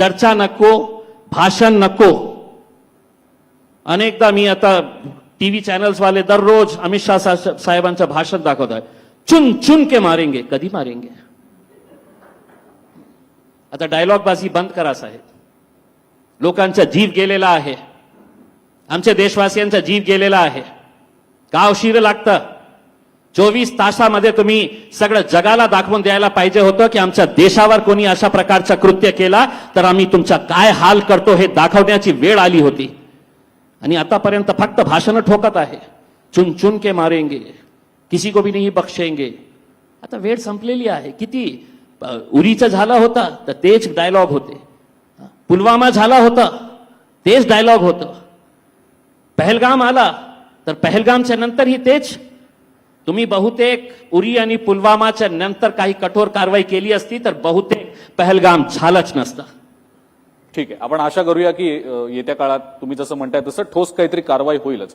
चर्चा नको, भाषण नको. अनेकदा मी आता टीव्ही चॅनल्स वाले दररोज अमित शाह साहेबांचं भाषण दाखवत आहे. चुन चुन के मारेंगे. कधी मारेंगे? आता डायलॉग बाजी बंद करा साहेब. लोकांचा जीव गेलेला आहे, आमच्या देशवासियांचा जीव गेलेला आहे. गाव शिर लागतं. 24 तासामध्ये तुम्ही सगळं जगाला दाखवून द्यायला पाहिजे होतं की आमच्या देशावर कोणी अशा प्रकारचं कृत्य केला तर आम्ही तुमचा काय हाल करतो हे दाखवण्याची वेळ आली होती. आणि आतापर्यंत फक्त भाषण ठोकत आहे. चुन चुन के मारेंगे, किसी को भी नहीं बख्शेंगे. आता वेळ संपलेली आहे. किती उरीचं झालं होतं तर तेच डायलॉग होते, पुलवामा झाला होता तेच डायलॉग होतं, पहलगाम आला तर पहलगामच्या नंतरही तेच. तुम्ही बहुतेक उरी आणि पुलवामाच्या नंतर काही कठोर कारवाई केली असती तर बहुतेक पहलगाम झालंच नसतं. ठीक आहे, आपण आशा करूया की येत्या काळात तुम्ही जसं म्हणताय तसं ठोस काहीतरी कारवाई होईलच.